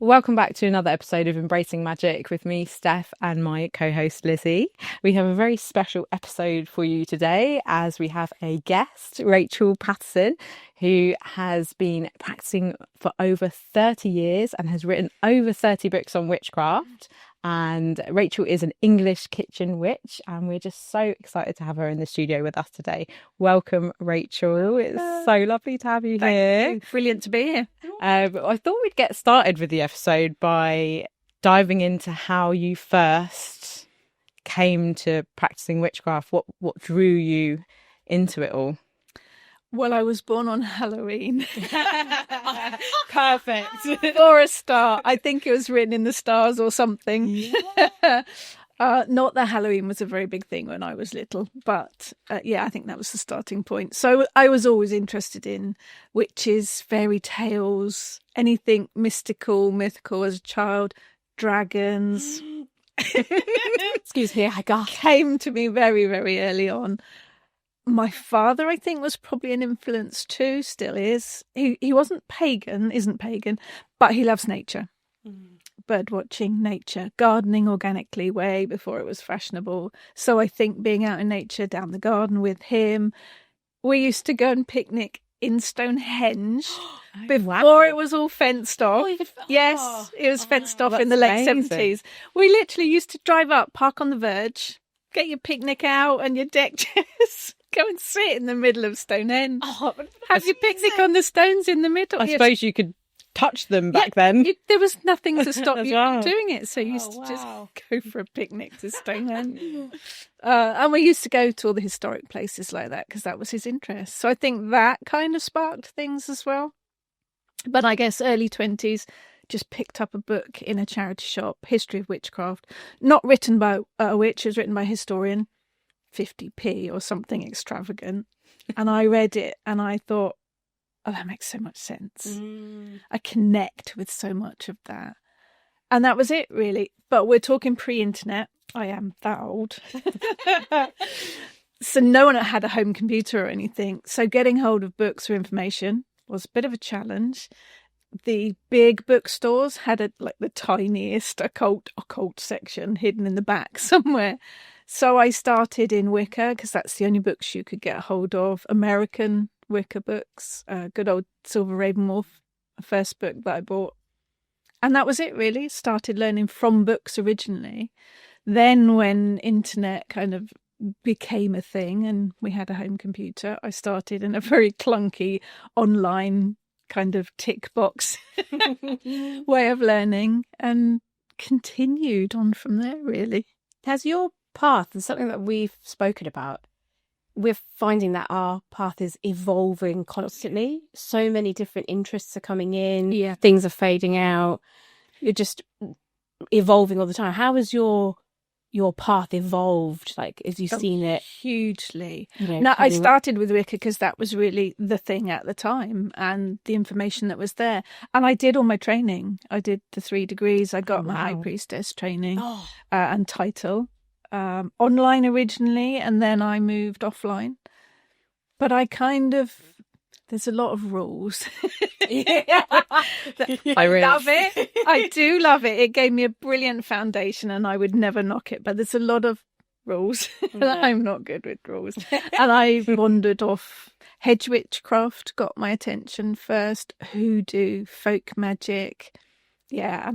Welcome back to another episode of Embracing Magic with me, Steph, and my co-host Lizzy. We have a very special episode for you today as we have a guest, Rachel Patterson, who has been practicing for over 30 years and has written over 30 books on witchcraft. And Rachel is an English kitchen witch, and we're just so excited to have her in the studio with us today. Welcome, Rachel. It's so lovely to have you here. You. Brilliant to be here. I thought we'd get started with the episode by diving into how you first came to practicing witchcraft. What drew you into it all? Well, I was born on Halloween. Perfect. For a start. I think it was written in the stars or something. Yeah. Not that Halloween was a very big thing when I was little, but yeah, I think that was the starting point. So I was always interested in witches, fairy tales, anything mystical, mythical as a child, dragons. Excuse me, I got Came to me very, very early on. My father, I think, was probably an influence too, still is. He isn't pagan, but he loves nature. Bird watching, nature, gardening organically way before it was fashionable. So I think being out in nature down the garden with him, we used to go and picnic in Stonehenge before it was all fenced off. Yes, it was fenced off in the late 70s. We literally used to drive up, park on the verge, get your picnic out and your deck chairs. Go and sit in the middle of Stonehenge. Have your picnic on the stones in the middle. I suppose you could touch them back then. There was nothing to stop you doing it. So you used to just go for a picnic to Stonehenge. And we used to go to all the historic places like that because that was his interest. So I think that kind of sparked things as well. But I guess early 20s, just picked up a book in a charity shop, History of Witchcraft. Not written by a witch, it was written by a historian. 50p or something extravagant, and I read it and I thought, oh, that makes so much sense. I connect with so much of that, and that was it really. But we're talking pre-internet. I am that old. So no one had a home computer or anything, so getting hold of books or information was a bit of a challenge. The big bookstores had the tiniest occult section hidden in the back somewhere. So I started in Wicca because that's the only books you could get hold of. American Wicca books, good old Silver Raven Wolf, first book that I bought. And that was it really. Started learning from books originally. Then when internet kind of became a thing and we had a home computer, I started in a very clunky online kind of tick box way of learning and continued on from there really. Has your path, and something that we've spoken about, we're finding that our path is evolving constantly. So many different interests are coming in, things are fading out, you're just evolving all the time. How has your path evolved? Like, as you've seen it hugely. No, I started with Wicca because that was really the thing at the time and the information that was there. And I did all my training. I did the 3 degrees. I got my High Priestess training and title. Online originally, and then I moved offline. But I there's a lot of rules. I love it. I do love it. It gave me a brilliant foundation and I would never knock it. But there's a lot of rules. I'm not good with rules. And I wandered off. Hedge witchcraft got my attention first. Hoodoo, folk magic. Yeah,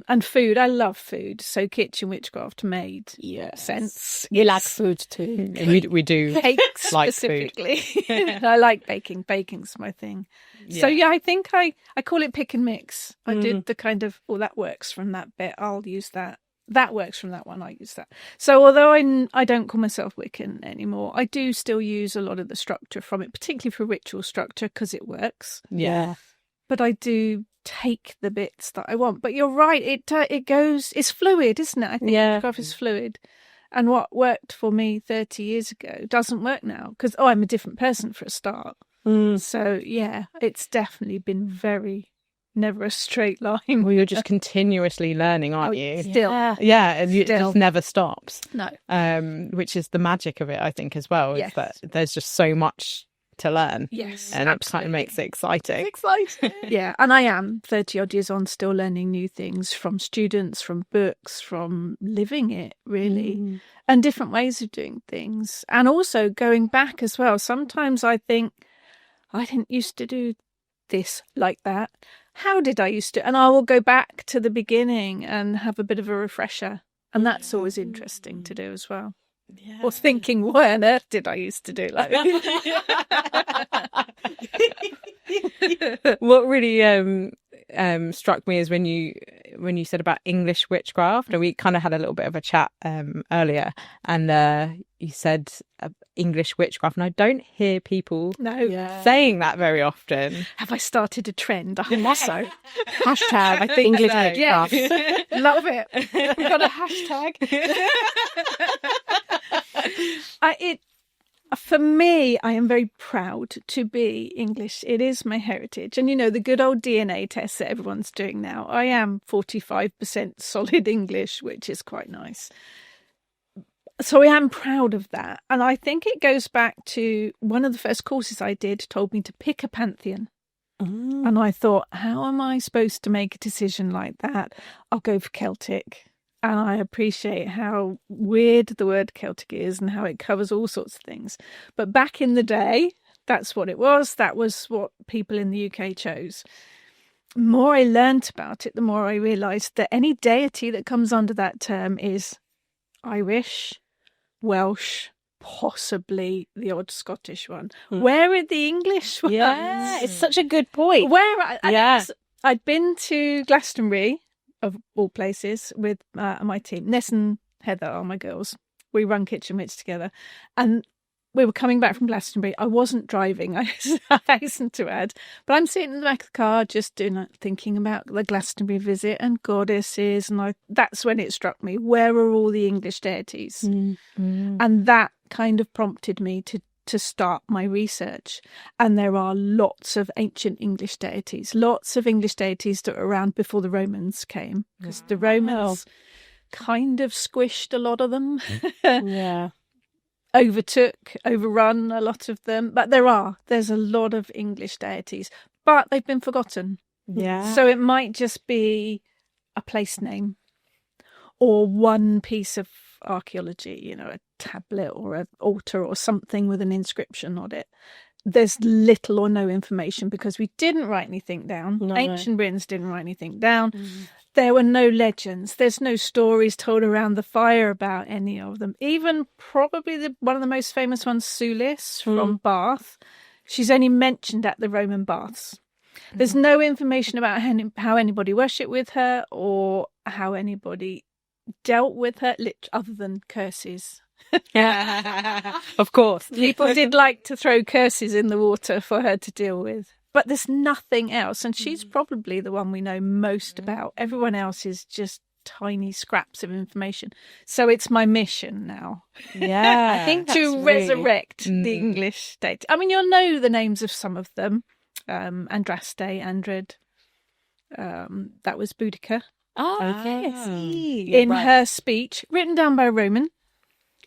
and food. I love food, so kitchen witchcraft made sense. You like food too. We do. Cakes like specifically. Food. I like baking. Baking's my thing. Yeah. So yeah, I think I call it pick and mix. I did the kind of that works from that bit. I'll use that. That works from that one. I use that. So although I don't call myself Wiccan anymore, I do still use a lot of the structure from it, particularly for ritual structure because it works. Yeah. But I do take the bits that I want. But you're right, it goes, it's fluid, isn't it? I think witchcraft is fluid. And what worked for me 30 years ago doesn't work now because I'm a different person for a start. So yeah, it's definitely been never a straight line. Well, you're just continuously learning, aren't you? Still. Yeah, and it just never stops. No. Which is the magic of it, I think, as well. Yes. Is that there's just so much to learn. Yes, And absolutely. it kind of makes it exciting. Exciting. Yeah, and I am 30 odd years on still learning new things from students, from books, from living it, really, and different ways of doing things. And also going back as well. Sometimes I think, I didn't used to do this like that. How did I used to? And I will go back to the beginning and have a bit of a refresher. And that's always interesting to do as well. Yeah. Or thinking, what on earth did I used to do like that? What really struck me is when you said about English witchcraft, and we kind of had a little bit of a chat earlier, and you said English witchcraft, and I don't hear people saying that very often. Have I started a trend? I think so. Hashtag I think English so. witchcraft. Yes. Love it. We've got a hashtag. For me, I am very proud to be English. It is my heritage. And, the good old DNA test that everyone's doing now, I am 45% solid English, which is quite nice. So I am proud of that. And I think it goes back to one of the first courses I did told me to pick a pantheon. And I thought, how am I supposed to make a decision like that? I'll go for Celtic. And I appreciate how weird the word Celtic is and how it covers all sorts of things. But back in the day, that's what it was. That was what people in the UK chose. The more I learnt about it, the more I realised that any deity that comes under that term is Irish, Welsh, possibly the odd Scottish one. Where are the English ones? Yeah, it's such a good point. I'd been to Glastonbury, of all places, with my team. Ness and Heather are my girls. We run Kitchen Witch together. And we were coming back from Glastonbury. I wasn't driving, I hasten to add. But I'm sitting in the back of the car just thinking about the Glastonbury visit and goddesses. And that's when it struck me. Where are all the English deities? And that kind of prompted me to start my research. And there are lots of ancient English deities, lots of English deities that were around before the Romans came, because the Romans kind of squished a lot of them. Overrun a lot of them. But there's a lot of English deities, but they've been forgotten. Yeah. So it might just be a place name or one piece of archaeology, a tablet or an altar or something with an inscription on it. There's little or no information because we didn't write anything down. No. Ancient Britons didn't write anything down. There were no legends. There's no stories told around the fire about any of them. Even probably one of the most famous ones, Sulis from Bath. She's only mentioned at the Roman baths. There's no information about how anybody worshipped with her or how anybody dealt with her, other than curses. Of course. People did like to throw curses in the water for her to deal with. But there's nothing else. And she's probably the one we know most about. Everyone else is just tiny scraps of information. So it's my mission now. Yeah, I think that's to resurrect the English deity. I mean, you'll know the names of some of them. Andraste, Andred. That was Boudica. Oh, yes. In her speech, written down by a Roman,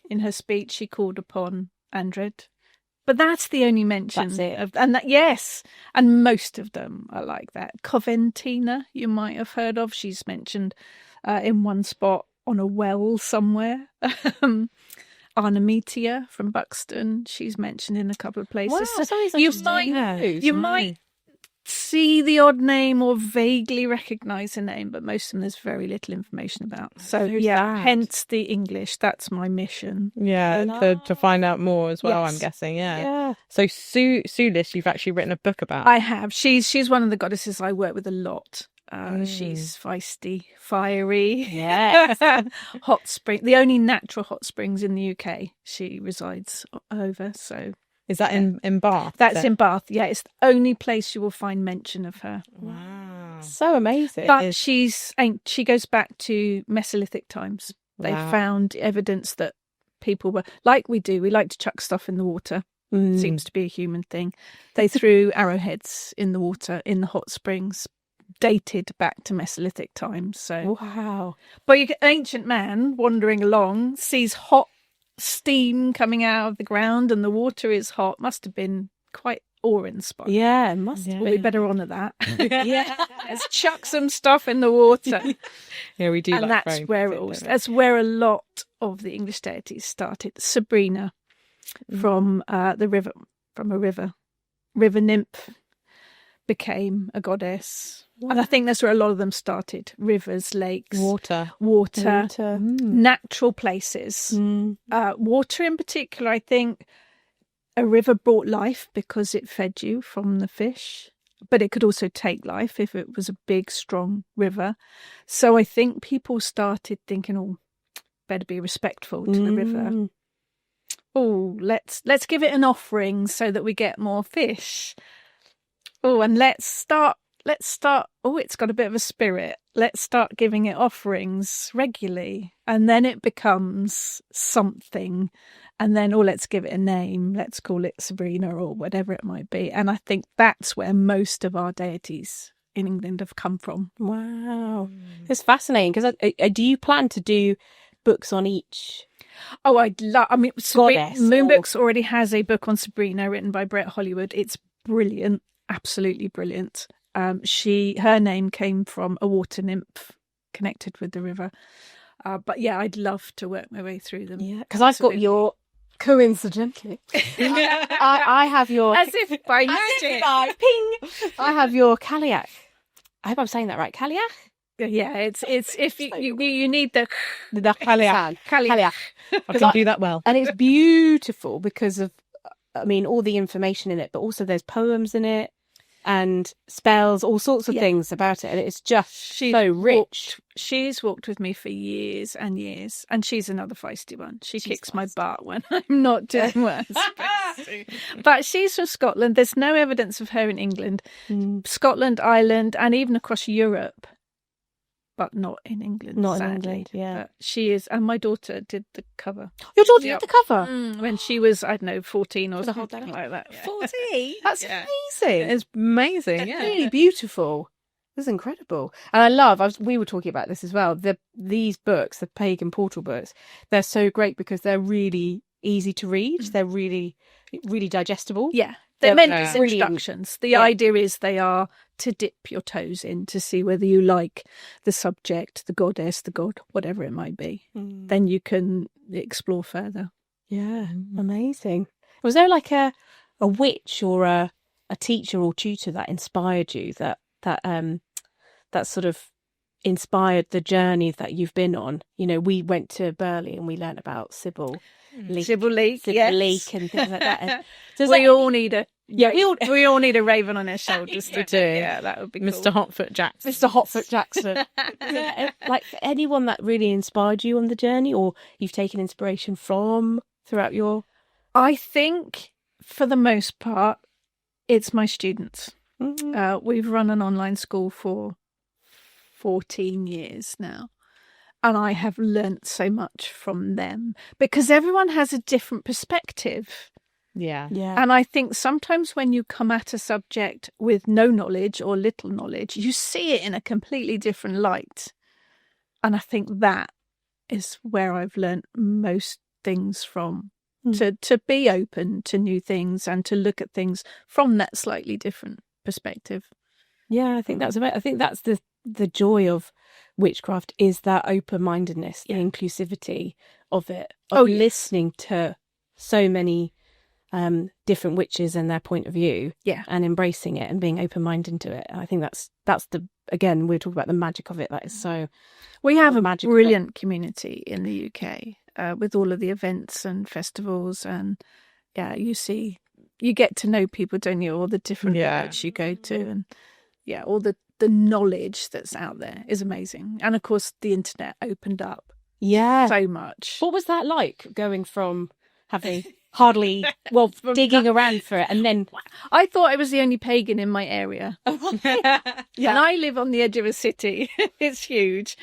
in her speech, she called upon Andred. But that's the only mention. That's it. And most of them are like that. Coventina, you might have heard of. She's mentioned in one spot on a well somewhere. Arnemetia from Buxton, she's mentioned in a couple of places. Wow, so you might see the odd name or vaguely recognise a name, but most of them there's very little information about. So hence the English. That's my mission. To find out more as well. Yes. I'm guessing. So Sulis, you've actually written a book about. I have. She's one of the goddesses I work with a lot. She's feisty, fiery, hot spring. The only natural hot springs in the UK she resides over. So is that in Bath? That's in Bath. Yeah, it's the only place you will find mention of her. Wow, so amazing! But she goes back to Mesolithic times. They found evidence that people were like we do. We like to chuck stuff in the water. Seems to be a human thing. They threw arrowheads in the water in the hot springs. Dated back to Mesolithic times. So but ancient man wandering along sees hot steam coming out of the ground and the water is hot. Must have been quite awe-inspiring. Yeah, it must But be. we better honour that. Yeah. Let's chuck some stuff in the water. Yeah, we do. And like that's throwing where things in, don't we? that's where a lot of the English deities started. Sabrina from the river, from a river nymph, became a goddess. And I think that's where a lot of them started. Rivers, lakes, Water. natural places. Water in particular, I think a river brought life because it fed you from the fish, but it could also take life if it was a big, strong river. So I think people started thinking, oh, better be respectful to the river. Oh, let's give it an offering so that we get more fish. Oh, and let's start. Oh, it's got a bit of a spirit. Let's start giving it offerings regularly. And then it becomes something. And then, let's give it a name. Let's call it Sabrina or whatever it might be. And I think that's where most of our deities in England have come from. Wow. It's fascinating because do you plan to do books on each? Oh, I'd love. I mean, Goddess Moonbooks already has a book on Sabrina written by Brett Hollywood. It's brilliant, absolutely brilliant. Her name came from a water nymph connected with the river. But yeah, I'd love to work my way through them. Yeah, because I've got your coincidentally. I have your as if by magic. Ping. I have your Kaliak. I hope I'm saying that right. Kaliak. Yeah, it's if you need the Kaliak. Kaliak. I can do that well. And it's beautiful because of, I mean, all the information in it, but also there's poems in it and spells, all sorts of things about it. And it's just so rich. She's walked with me for years and years. And she's another feisty one. She's kicks feisty. My butt when I'm not doing well. But she's from Scotland. There's no evidence of her in England. Scotland, Ireland, and even across Europe. But not in England. Not sadly. in England, yeah. But she is, and my daughter did the cover. Your daughter did the cover? When she was, I don't know, 14 or Gonna hold something that like that. Yeah. 14? That's amazing. It's amazing. Yeah. Really beautiful. This is incredible. And I love, we were talking about this as well, these books, the pagan portal books, they're so great because they're really easy to read. They're really, really digestible. Yeah. They're meant as brilliant. introductions. The idea is they are to dip your toes in to see whether you like the subject, the goddess, the god, whatever it might be. Then you can explore further. Yeah, amazing. Was there like a witch or a teacher or tutor that inspired you, that sort of inspired the journey that you've been on? You know, we went to Burley and we learnt about Sybil Leek and things like that. And we all need a we all need a raven on our shoulders to do. Yeah, that would be Mr. cool. Hotfoot Jackson. Mr. Hotfoot Jackson. Like anyone that really inspired you on the journey, or you've taken inspiration from throughout your... I think for the most part, it's my students. We've run an online school for 14 years now. And I have learnt so much from them because everyone has a different perspective. Yeah. And I think sometimes when you come at a subject with no knowledge or little knowledge, you see it in a completely different light. And I think that is where I've learnt most things from, to be open to new things and to look at things from that slightly different perspective. Yeah, I think that's the joy of witchcraft, is that open-mindedness, the inclusivity of it, of listening to so many different witches and their point of view, and embracing it and being open-minded to it. I think that's the, again, we're talking about the magic of it. That is so... We have a brilliant community in the UK with all of the events and festivals, and you get to know people, don't you? All the different events you go to, and all the knowledge that's out there is amazing. And of course the internet opened up so much. What was that like, going from having digging around for it, and then... I thought I was the only pagan in my area. And I live on the edge of a city. It's huge.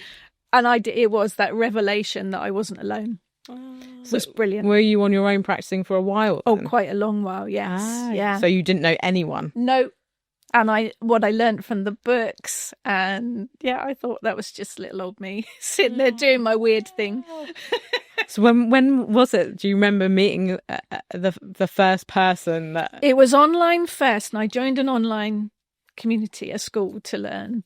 And it was that revelation that I wasn't alone. It was brilliant. Were you on your own practicing for a while then? Oh, quite a long while, yes. So you didn't know anyone? No. And what I learned from the books, and I thought that was just little old me sitting there doing my weird thing. So when was it? Do you remember meeting the first person that? It was online first, and I joined an online community, a school, to learn.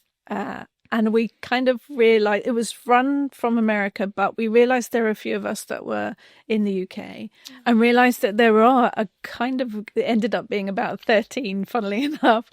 And we kind of realised it was run from America, but we realised there were a few of us that were in the UK, and realised that there are it ended up being about 13, funnily enough,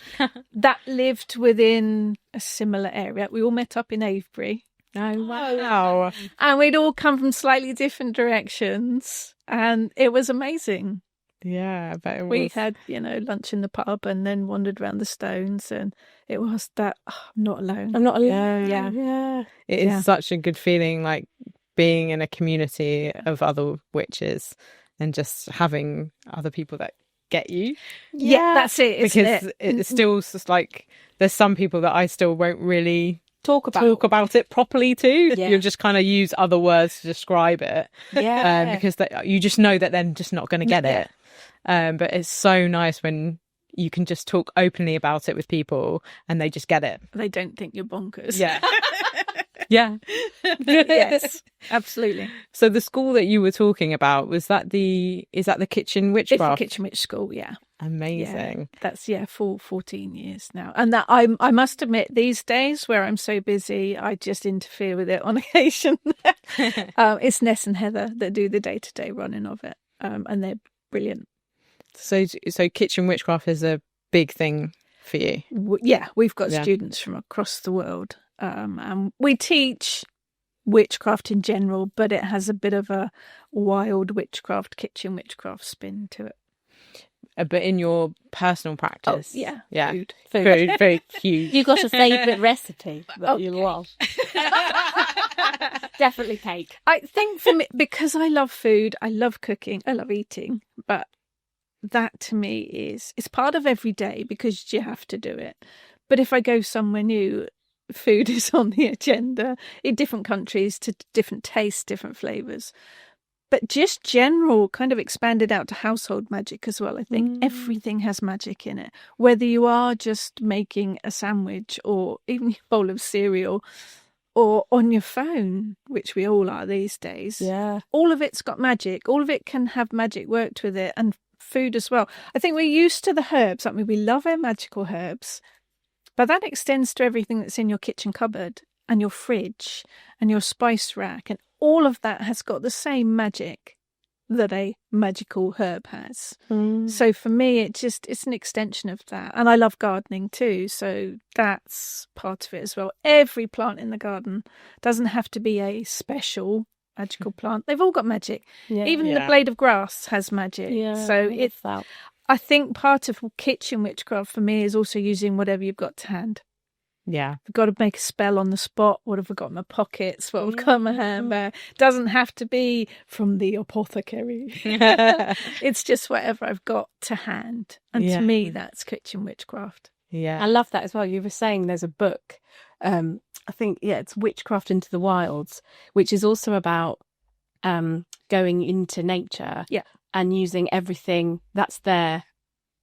that lived within a similar area. We all met up in Avebury. Oh, wow. And we'd all come from slightly different directions, and it was amazing. Yeah, I bet it was. We had, lunch in the pub and then wandered around the stones, and it was that, I'm not alone. I'm not alone. Yeah. It is such a good feeling, like being in a community of other witches and just having other people that get you. Yeah, that's it. Because it's still just like, there's some people that I still won't really talk about it properly to. Yeah. You'll just kind of use other words to describe it. Yeah. Because you just know that they're just not going to get it. But it's so nice when you can just talk openly about it with people and they just get it. They don't think you're bonkers. Yeah. Yeah. Yes, absolutely. So the school that you were talking about, is that the Kitchen Witchcraft? It's the Kitchen Witch School, yeah. Amazing. Yeah, that's for 14 years now. And that I must admit, these days where I'm so busy, I just interfere with it on occasion. It's Ness and Heather that do the day-to-day running of it. And they're brilliant. So Kitchen Witchcraft is a big thing for you. Yeah, we've got students from across the world. And we teach witchcraft in general, but it has a bit of a wild witchcraft, kitchen witchcraft spin to it. But in your personal practice? Yeah. Food. Very huge. You got a favourite recipe that you love? Definitely cake. I think for me, because I love food, I love cooking, I love eating, but that to me it's part of every day because you have to do it. But if I go somewhere new, food is on the agenda in different countries to different tastes, different flavours. But just general, kind of expanded out to household magic as well. I think everything has magic in it. Whether you are just making a sandwich or even a bowl of cereal or on your phone, which we all are these days. Yeah. All of it's got magic. All of it can have magic worked with it, and food as well. I think we're used to the herbs. I mean, we love our magical herbs, but that extends to everything that's in your kitchen cupboard and your fridge and your spice rack, and all of that has got the same magic that a magical herb has. So for me, it's an extension of that. And I love gardening too, so that's part of it as well. Every plant in the garden doesn't have to be a special magical plant. They've all got magic. Even the blade of grass has magic. So it's that. I think part of kitchen witchcraft for me is also using whatever you've got to hand. Yeah. I've got to make a spell on the spot. What have I got in my pockets? What have I got in my handbag? Doesn't have to be from the apothecary. It's just whatever I've got to hand. And to me, that's kitchen witchcraft. Yeah. I love that as well. You were saying there's a book, I think, it's Witchcraft into the Wilds, which is also about going into nature and using everything that's there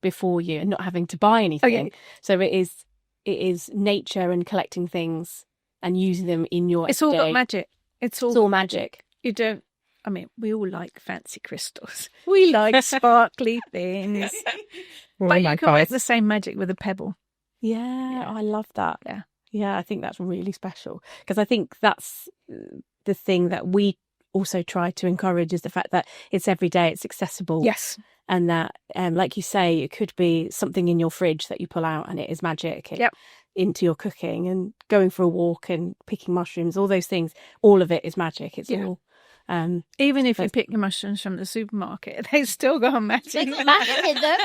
before you and not having to buy anything. So it is nature and collecting things and using them in your It's all got magic. It's all magic. You don't, I mean, we all like fancy crystals. We like sparkly things. But you can make the same magic with a pebble. Yeah, I love that. Yeah, I think that's really special, because I think that's the thing that we also try to encourage, is the fact that it's every day, it's accessible. Yes. And that, like you say, it could be something in your fridge that you pull out and it is magic into your cooking, and going for a walk and picking mushrooms, all those things, all of it is magic. It's all... even if you pick your mushrooms from the supermarket, they've still got magic. Magic in them.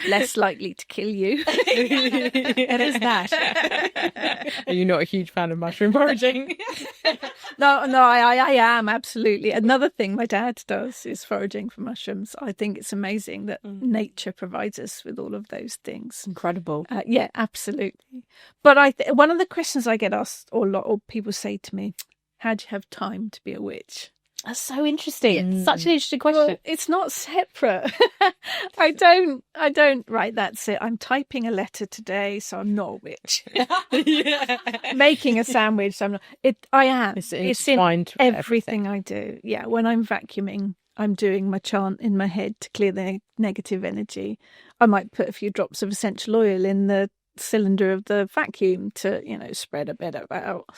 Less likely to kill you. It is that. Are you not a huge fan of mushroom foraging? No, I am, absolutely. Another thing my dad does is foraging for mushrooms. I think it's amazing that nature provides us with all of those things. Incredible. Yeah, absolutely. But one of the questions I get asked, or people say to me, how do you have time to be a witch? That's so interesting. Such an interesting question. Well, it's not separate. I don't. Right, that's it. I'm typing a letter today, so I'm not a witch. Making a sandwich, so I'm not. I am. It's in everything I do. Yeah, when I'm vacuuming, I'm doing my chant in my head to clear the negative energy. I might put a few drops of essential oil in the cylinder of the vacuum to, spread a bit about.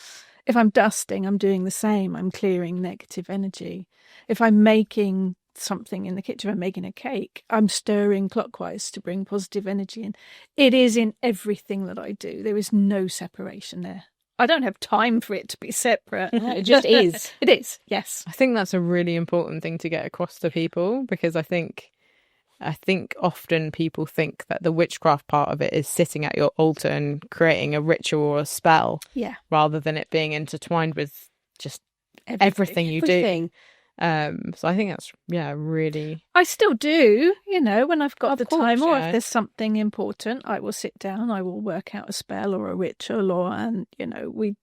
If I'm dusting, I'm doing the same. I'm clearing negative energy. If I'm making something in the kitchen, I'm making a cake, I'm stirring clockwise to bring positive energy in. It is in everything that I do. There is no separation there. I don't have time for it to be separate. It just is. It is, yes. I think that's a really important thing to get across to people, because I think often people think that the witchcraft part of it is sitting at your altar and creating a ritual or a spell, rather than it being intertwined with just everything you do. So I think that's really. I still do, when I've got the time, or if there's something important, I will sit down. I will work out a spell or a ritual, and we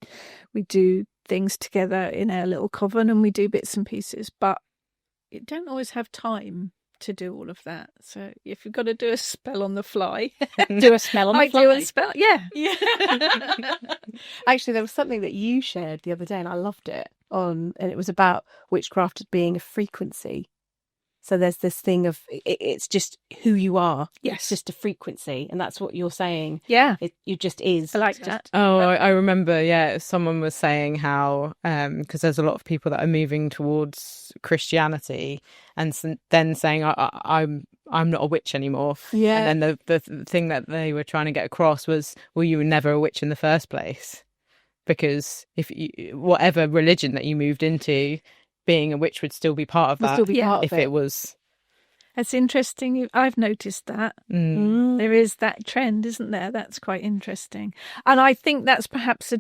do things together in our little coven, and we do bits and pieces. But you don't always have time to do all of that. So if you've got to do a spell on the fly, do a spell on the fly. Do a spell, yeah. Actually, there was something that you shared the other day, and I loved it. And it was about witchcraft being a frequency. So there's this thing of it's just who you are. Yes, it's just a frequency, and that's what you're saying. Yeah, you just is. I like that. Oh, I remember. Yeah, someone was saying how because there's a lot of people that are moving towards Christianity, and then saying I'm not a witch anymore. Yeah, and then the thing that they were trying to get across was, well, you were never a witch in the first place, because if whatever religion that you moved into, being a witch would still be part of that. Still be part if of it. It was. It's interesting. I've noticed that. There is that trend, isn't there? That's quite interesting. And I think that's perhaps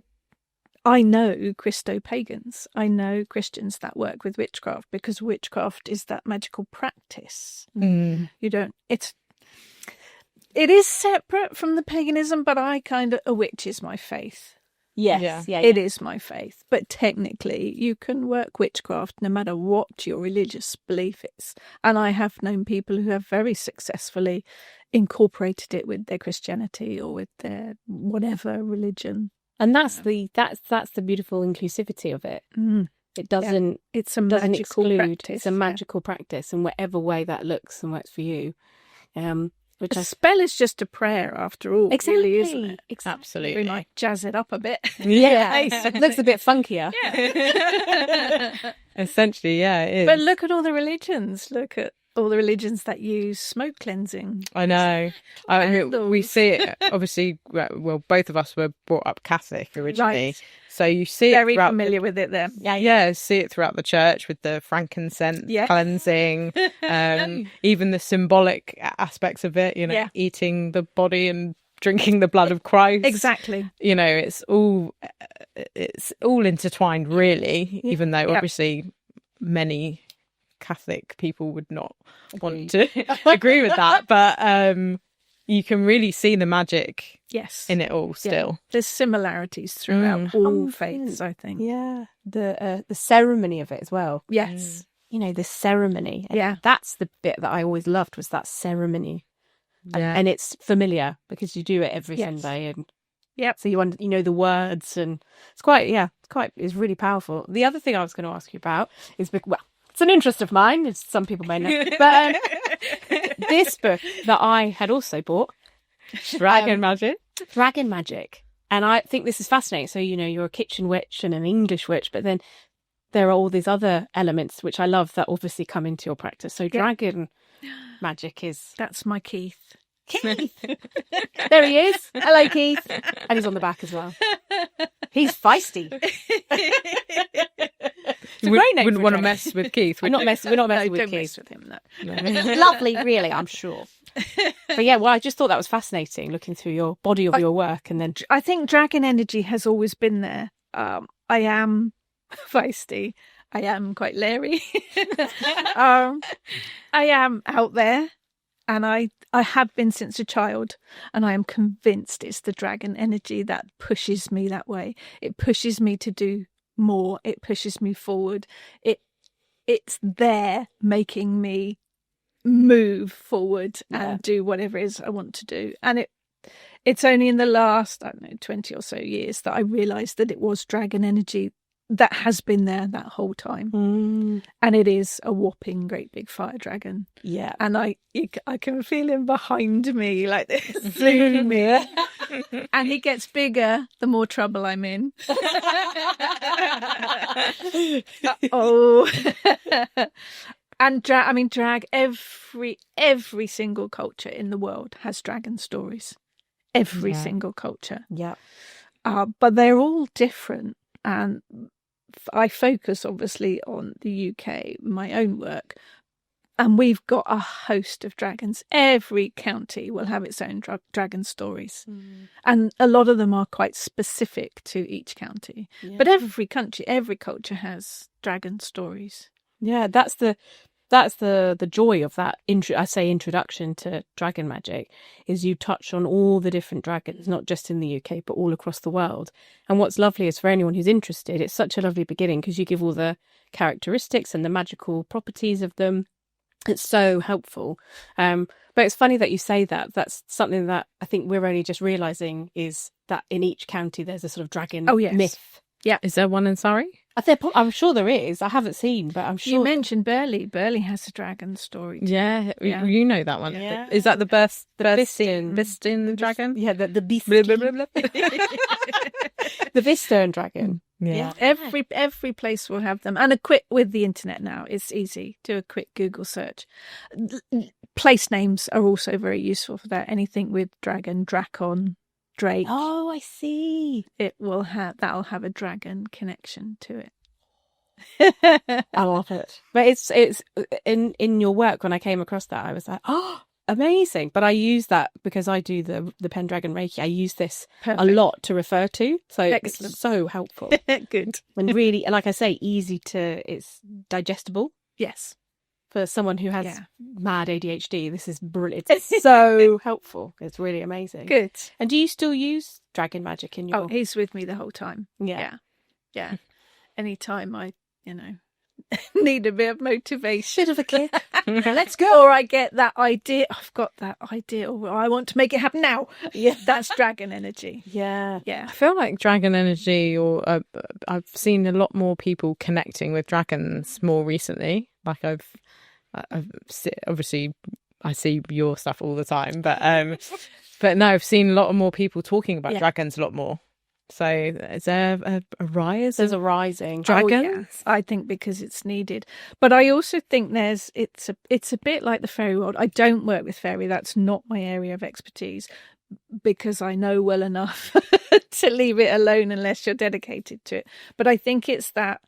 I know Christo-pagans. I know Christians that work with witchcraft, because witchcraft is that magical practice. It is separate from the paganism, but a witch is my faith. Yes, yeah. It is my faith. But technically, you can work witchcraft no matter what your religious belief is. And I have known people who have very successfully incorporated it with their Christianity or with their whatever religion. And that's the beautiful inclusivity of it. It doesn't. It's a magical practice. It's a magical practice, in whatever way that looks and works for you. A spell is just a prayer, after all, really, isn't it? Exactly. Absolutely. We might jazz it up a bit. Yeah, it looks a bit funkier. Yeah. Essentially, yeah, it is. But look at all the religions. Look at all the religions that use smoke cleansing. I know. I mean, we see it, obviously, well, both of us were brought up Catholic originally. Right. So you see it very familiar with it then. Yeah, see it throughout the church with the frankincense cleansing, even the symbolic aspects of it, eating the body and drinking the blood of Christ. Exactly. It's all intertwined, really, even though obviously many Catholic people would not want to agree with that, but you can really see the magic in it all still. Yeah. There's similarities throughout all faiths, I think. Yeah, the ceremony of it as well. Yes. The ceremony. Yeah. That's the bit that I always loved, was that ceremony. Yeah. And it's familiar because you do it every Sunday, and so you know the words, and it's really powerful. The other thing I was going to ask you about is, it's an interest of mine, as some people may know, but this book that I had also bought, Dragon Magick. And I think this is fascinating. So, you're a kitchen witch and an English witch, but then there are all these other elements, which I love, that obviously come into your practice. So Dragon Magick is... That's my Keith. Keith! There he is. Hello, Keith. And he's on the back as well. He's feisty. It's a great name. Wouldn't want to mess with Keith. We're not messing with Keith. Mess with him, no. Lovely, really, I'm sure. But I just thought that was fascinating, looking through your body of your work. And then I think dragon energy has always been there. I am feisty. I am quite leery. I am out there. And I have been since a child, and I am convinced it's the dragon energy that pushes me that way. It pushes me to do more. It pushes me forward. it's there making me move forward and do whatever it is I want to do. And it's only in the last, I don't know, 20 or so years that I realised that it was dragon energy that has been there that whole time. And it is a whopping great big fire dragon. Yeah. And I can feel him behind me like this through me. And he gets bigger the more trouble I'm in. And drag, every single culture in the world has dragon stories. Every single culture. Yeah. But they're all different. And I focus obviously on the UK, my own work. And we've got a host of dragons. Every county will have its own dragon stories. And a lot of them are quite specific to each county. Yeah. But every country, every culture has dragon stories. Yeah, that's the joy of that introduction to dragon magic, is you touch on all the different dragons, not just in the UK but all across the world. And what's lovely is, for anyone who's interested, it's such a lovely beginning because you give all the characteristics and the magical properties of them. It's so helpful. But it's funny that you say that. That's something that I think we're only just realising, is that in each county there's a sort of dragon myth. Yeah. Is there one in Surrey? I'm sure there is. I haven't seen, but I'm sure. You mentioned Burley. Burley has a dragon story too. Yeah, you know that one. Yeah. Is that the Biston dragon? Yeah, the beast. The Vistern dragon. Yeah. Every place will have them. And with the internet now, it's easy. Do a quick Google search. Place names are also very useful for that. Anything with dragon, Drakon, Drake. Oh, I see. That'll have a dragon connection to it. I love it. But it's in your work, when I came across that, I was like, oh, amazing. But I use that because I do the Pendragon Reiki. I use this a lot to refer to. So Excellent. It's so helpful. Good. And really, and like I say, it's digestible. Yes. For someone who has mad ADHD, this is brilliant. It's so helpful. It's really amazing. Good. And do you still use dragon magic in your... Oh, he's with me the whole time. Yeah. Anytime I, need a bit of motivation. Bit of a kick. Let's go. Or I get that idea. I've got that idea. Or I want to make it happen now. Yeah. That's dragon energy. Yeah. Yeah. I feel like dragon energy, or I've seen a lot more people connecting with dragons more recently. Like obviously I see your stuff all the time, but no, I've seen a lot more people talking about dragons a lot more. So is there a rise? There's a rising dragons. I think because it's needed, but I also think it's a bit like the fairy world. I don't work with fairy; that's not my area of expertise, because I know well enough to leave it alone unless you're dedicated to it. But I think it's that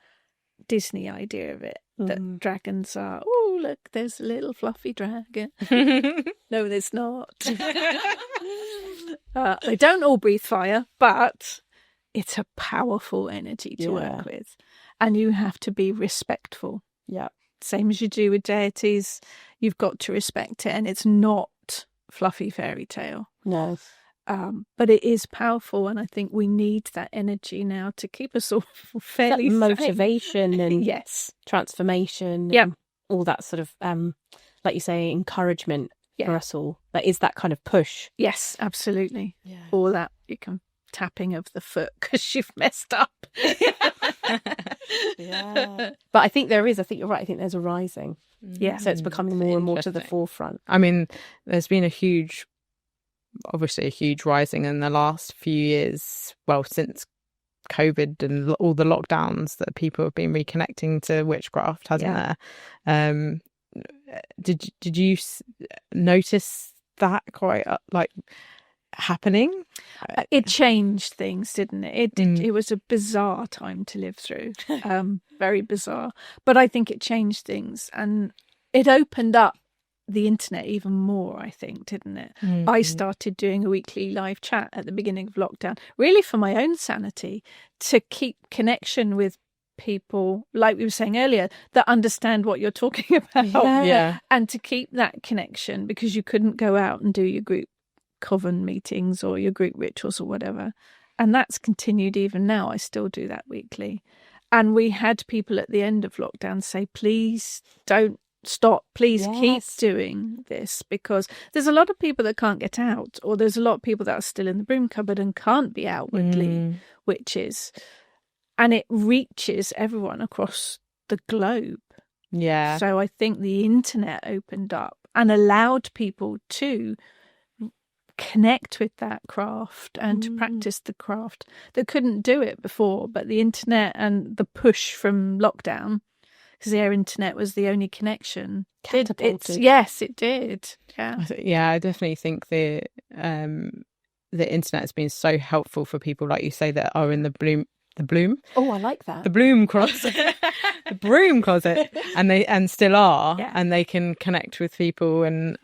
Disney idea of it, that dragons are, oh look, there's a little fluffy dragon. No, there's not. They don't all breathe fire, but it's a powerful energy to work with, and you have to be respectful. Yeah, same as you do with deities. You've got to respect it, and it's not fluffy fairy tale. No. But it is powerful, and I think we need that energy now to keep us all fairly that motivation and transformation. Yeah, all that sort of like you say, encouragement for us all. That is that kind of push. Yes, absolutely. Yeah. All that tapping of the foot because you've messed up. Yeah. But I think you're right. I think there's a rising. Yeah. So it's becoming more and more to the forefront. I mean, there's been a huge rising in the last few years, well, since COVID and all the lockdowns, that people have been reconnecting to witchcraft, hasn't there? Did you notice that quite happening? It changed things, didn't it? It was a bizarre time to live through, very bizarre. But I think it changed things, and it opened up the internet even more, I think, didn't it? Mm-hmm. I started doing a weekly live chat at the beginning of lockdown, really for my own sanity, to keep connection with people, like we were saying earlier, that understand what you're talking about. Yeah. And to keep that connection, because you couldn't go out and do your group coven meetings or your group rituals or whatever. And that's continued even now. I still do that weekly. And we had people at the end of lockdown say, please don't stop, please keep doing this, because there's a lot of people that can't get out, or there's a lot of people that are still in the broom cupboard and can't be outwardly witches. And it reaches everyone across the globe. Yeah. So I think the internet opened up and allowed people to connect with that craft and to practice the craft that couldn't do it before. But the internet and the push from lockdown, because the internet was the only connection, yes, it did. Yeah, I definitely think the internet has been so helpful for people like you say that are in the bloom. Oh, I like that. The bloom closet, the broom closet, and still are, and they can connect with people and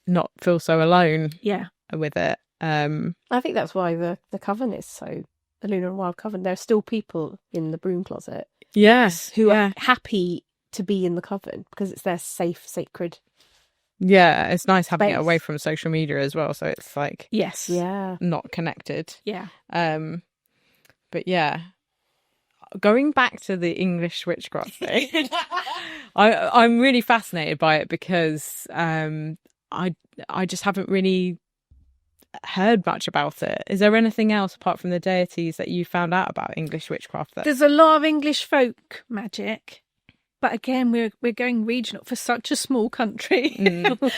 not feel so alone. Yeah, with it. I think that's why the coven is so, the Lunar and Wild Coven. There's still people in the broom closet. Yes, who are happy to be in the coven because it's their safe, sacred. Yeah, it's nice having space. It away from social media as well. So it's like not connected. Yeah. But yeah, going back to the English witchcraft thing, I'm really fascinated by it because I just haven't really heard much about it. Is there anything else apart from the deities that you found out about English witchcraft? There's a lot of English folk magic, but again, we're going regional for such a small country.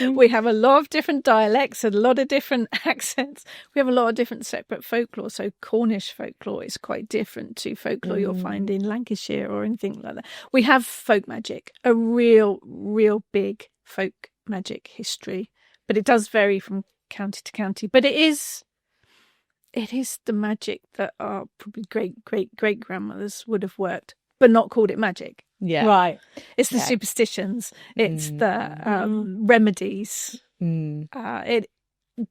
We have a lot of different dialects and a lot of different accents. We have a lot of different separate folklore. So Cornish folklore is quite different to folklore you'll find in Lancashire or anything like that. We have folk magic, a real big folk magic history, but it does vary from county to county. But it is the magic that our probably great grandmothers would have worked, but not called it magic. Yeah, right. It's the superstitions. It's the remedies. It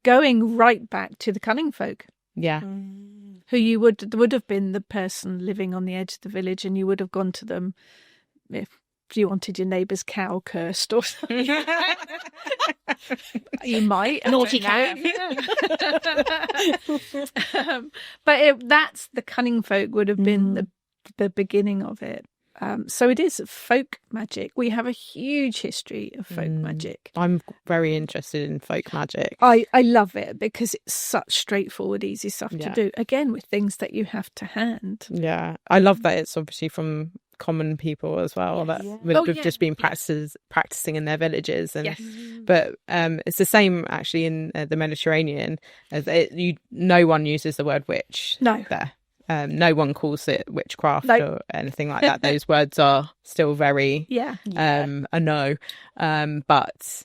going right back to the cunning folk. Yeah, who you would have been the person living on the edge of the village, and you would have gone to them if you wanted your neighbour's cow cursed or something. You might. Naughty cow. But that's the cunning folk would have been the beginning of it. So it is folk magic. We have a huge history of folk magic. I'm very interested in folk magic. I love it because it's such straightforward, easy stuff to do. Again, with things that you have to hand. Yeah, I love that it's obviously from common people as well that would have just been practicing in their villages, and but it's the same actually in the Mediterranean. No one uses the word witch there. No one calls it witchcraft or anything like that. Those words are still very a no. But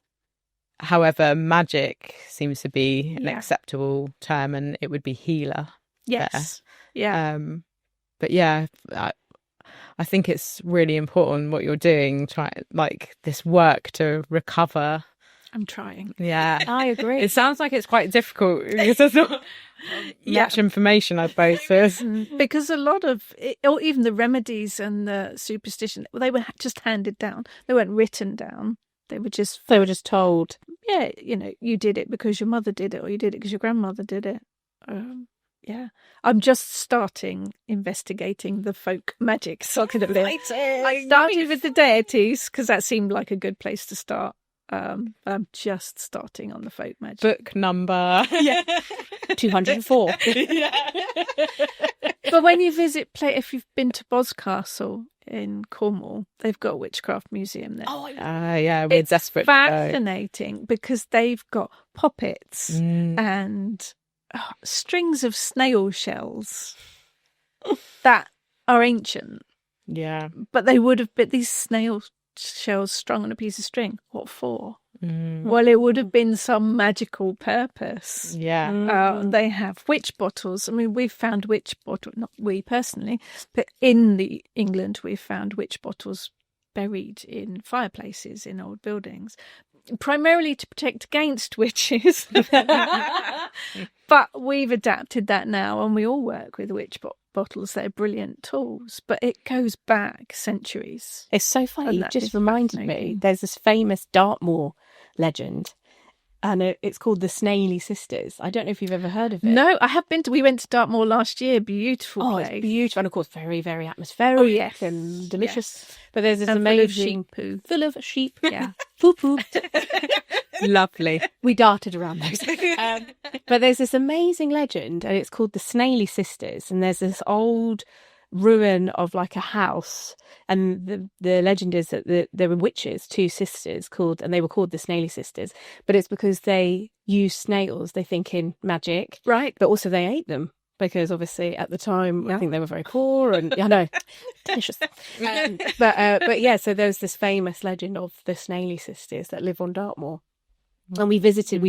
however, magic seems to be an acceptable term, and it would be healer. Yes. There. Yeah. But yeah, I think it's really important what you're doing, like this work to recover. I'm trying. Yeah, I agree. It sounds like it's quite difficult because there's not much information, I suppose. Because a lot of it, or even the remedies and the superstition, they were just handed down. They weren't written down. They were just told. Yeah, you did it because your mother did it, or you did it because your grandmother did it. Yeah, I'm just starting investigating the folk magic side of it. I started with the deities because that seemed like a good place to start. I'm just starting on the folk magic. Book number 204. But when you if you've been to Boscastle in Cornwall, they've got a witchcraft museum there. We're desperate. Fascinating because they've got poppets and strings of snail shells that are ancient. Yeah. But they would have been these snail shells strung on a piece of string. What for? Well, it would have been some magical purpose. Yeah. They have witch bottles. I mean, we've found witch bottles, not we personally, but in England, we've found witch bottles buried in fireplaces in old buildings, primarily to protect against witches. But we've adapted that now, and we all work with witch bottles. They're brilliant tools, but it goes back centuries. It's so funny. You just reminded me. There's this famous Dartmoor legend and it's called the Snaily Sisters. I don't know if you've ever heard of it. No, I have been to. We went to Dartmoor last year. Beautiful place. It's beautiful, and of course, very, very atmospheric. Oh, yes. And delicious. Yes. But there's this And amazing full of sheep poo. full of sheep. Yeah, poo poo. Lovely. We darted around those. But there's this amazing legend, and it's called the Snaily Sisters. And there's this old ruin of like a house, and the legend is that there were witches, two sisters and they were called the Snaily Sisters, but it's because they used snails, they think, in magic, Right. but also they ate them because obviously at the time I think they were very poor, and I know, delicious. But yeah, so there's this famous legend of the Snaily Sisters that live on Dartmoor. And we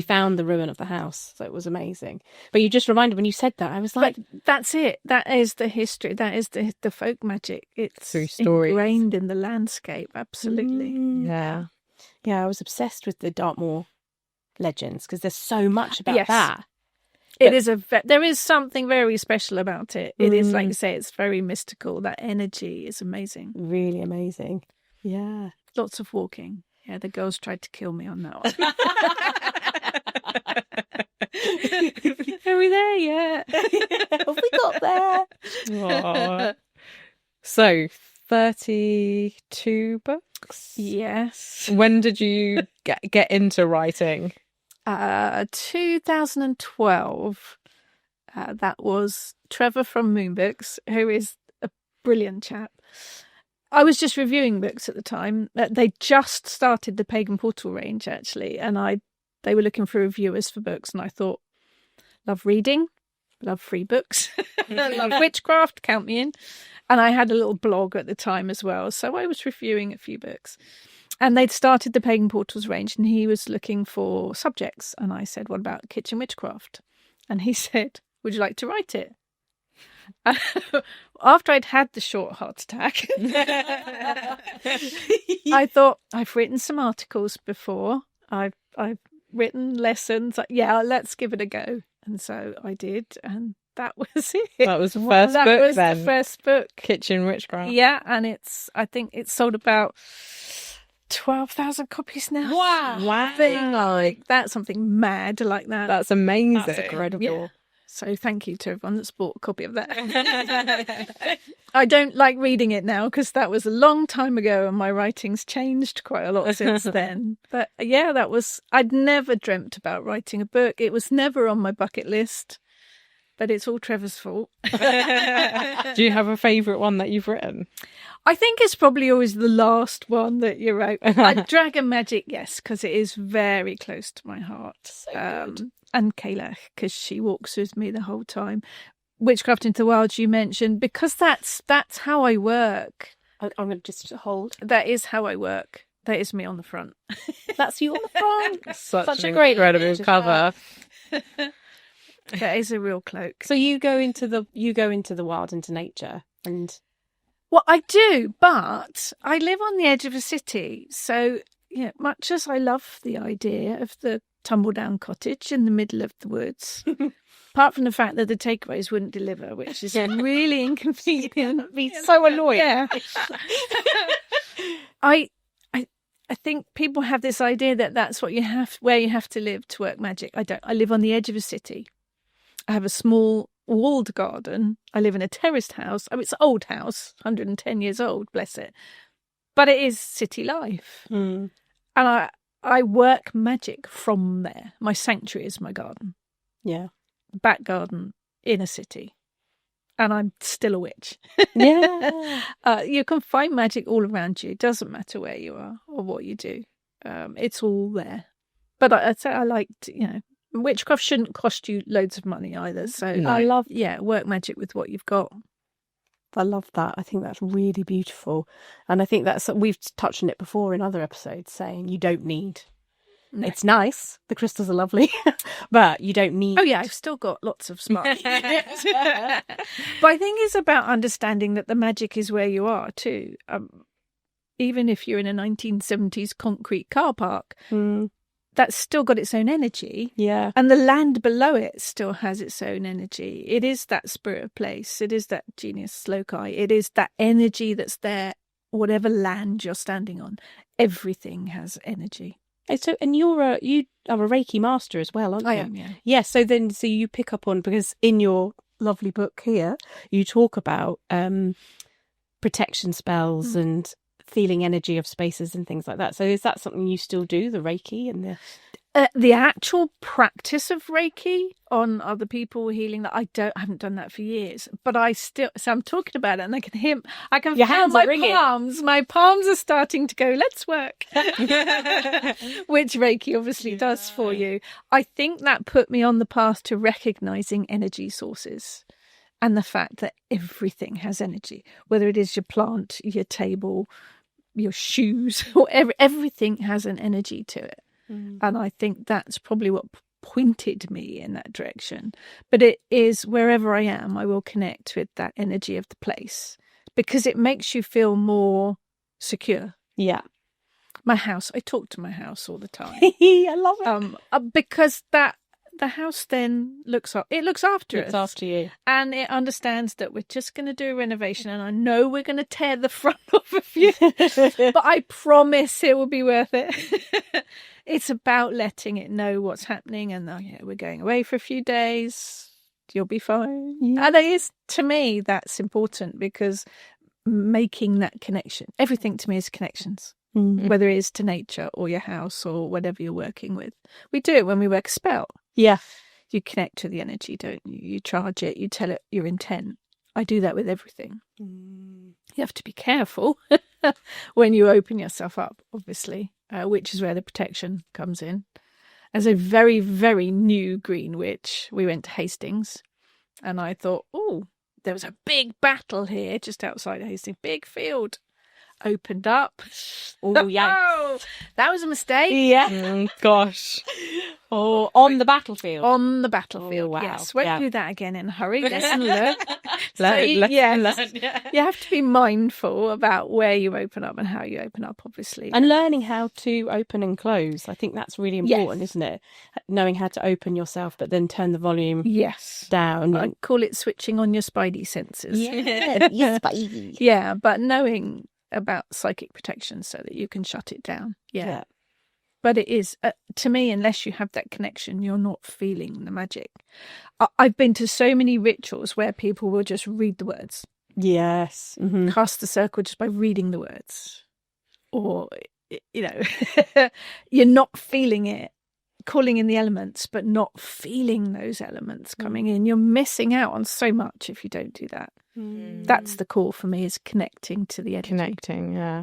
found the ruin of the house, so it was amazing. But you just reminded, when you said that, I was like, But that's it. That is the history. That is the folk magic. It's Through stories. ingrained in the landscape. Absolutely. Yeah. yeah, I was obsessed with the Dartmoor legends because there's so much about Yes. that. It is there is something very special about it. It is, like you say, it's very mystical. That energy is amazing. Really amazing. Yeah. Lots of walking. Yeah, the girls tried to kill me on that one. Are we there yet? Have we got there? Aw. So, 32 books? Yes. When did you get into writing? 2012. That was Trevor from Moon Books, who is a brilliant chap. I was just reviewing books at the time. They just started the Pagan Portal range, actually, and they were looking for reviewers for books, and I thought, love reading, love free books, love witchcraft, count me in. And I had a little blog at the time as well, so I was reviewing a few books. And they'd started the Pagan Portals range, and he was looking for subjects. And I said, what about kitchen witchcraft? And he said, would you like to write it? After I'd had the short heart attack, I thought, I've written some articles before. I've written lessons. Yeah, let's give it a go. And so I did, and that was it. That was the first That book was then? the first book. Kitchen Witchcraft? Yeah, and I think it's sold about 12,000 copies now. Wow. Something like that, something mad like that. That's amazing. That's incredible. Yeah. So thank you to everyone that's bought a copy of that. I don't like reading it now because that was a long time ago and my writing's changed quite a lot since then. But yeah, I'd never dreamt about writing a book. It was never on my bucket list, but it's all Trevor's fault. Do you have a favourite one that you've written? I think it's probably always the last one that you wrote. Dragon Magic, yes, because it is very close to my heart. So good. And Kayla, because she walks with me the whole time. Witchcraft into the Wild, you mentioned, because that's how I work. I'm going to just hold. That is how I work. That is me on the front. That's you on the front. Such a an great incredible image as cover. That is a real cloak. So you go into the wild, into nature, and Well, I do, but I live on the edge of a city. So, yeah, much as I love the idea of the tumble-down cottage in the middle of the woods, apart from the fact that the takeaways wouldn't deliver, which is really inconvenient. be so annoying. Yeah. I think people have this idea that that's where you have to live to work magic. I don't. I live on the edge of a city. I have a small walled garden. I live in a terraced house. I mean, it's an old house, 110 years old, bless it. But it is city life. Mm. And I work magic from there. My sanctuary is my garden. Yeah. Back garden in a city. And I'm still a witch. Yeah. You can find magic all around you. It doesn't matter where you are or what you do. It's all there. But I'd say I like to, witchcraft shouldn't cost you loads of money either. So No. I love, work magic with what you've got. I love that. I think that's really beautiful. And I think we've touched on it before in other episodes, saying you don't need. No. It's nice. The crystals are lovely, but you don't need. Oh yeah, I've still got lots of smart. But I think it's about understanding that the magic is where you are too. Even if you're in a 1970s concrete car park, that's still got its own energy. Yeah. And the land below it still has its own energy. It is that spirit of place. It is that genius loci. It is that energy that's there, whatever land you're standing on. Everything has energy. So, and you are a Reiki master as well, aren't you? I am, yeah. Yeah. So you pick up on, because in your lovely book here, you talk about protection spells and feeling energy of spaces and things like that. So is that something you still do, the Reiki and the actual practice of Reiki on other people, healing that I haven't done that for years, but so I'm talking about it and I can feel my palms. My palms are starting to go, let's work. Which Reiki obviously does for you. I think that put me on the path to recognizing energy sources and the fact that everything has energy, whether it is your plant, your table, your shoes, or everything has an energy to it. And I think that's probably what pointed me in that direction. But it is, wherever I am, I will connect with that energy of the place, because it makes you feel more secure. Yeah. My house, I talk to my house all the time. I love it. Because the house then looks after us. Looks after you. And it understands that we're just going to do a renovation, and I know we're going to tear the front off a few, but I promise it will be worth it. It's about letting it know what's happening, and we're going away for a few days. You'll be fine. Yeah. And it is, to me, that's important, because making that connection, everything to me is connections. Whether it is to nature or your house or whatever you're working with. We do it when we work a spell. Yeah. You connect to the energy, don't you? You charge it, you tell it your intent. I do that with everything. You have to be careful when you open yourself up, obviously, which is where the protection comes in. As a very, very new green witch, we went to Hastings, and I thought, there was a big battle here just outside Hastings, big field. Opened up. Oh, yeah. That was a mistake. Yeah. Gosh. Oh, on the battlefield. On the battlefield. Oh, wow. Yes. Won't do that again in a hurry. Lesson learned. Learn. You have to be mindful about where you open up and how you open up, obviously. And learning how to open and close. I think that's really important, isn't it? Knowing how to open yourself, but then turn the volume down. I call it switching on your spidey senses. Yeah. Yes, spidey. Yeah, but knowing about psychic protection so that you can shut it down. Yeah. But it is, to me, unless you have that connection, you're not feeling the magic. I've been to so many rituals where people will just read the words. Yes. Mm-hmm. Cast the circle just by reading the words. Or, you're not feeling it. Calling in the elements, but not feeling those elements coming in. You're missing out on so much if you don't do that. That's the call for me, is connecting to the energy. Connecting, yeah.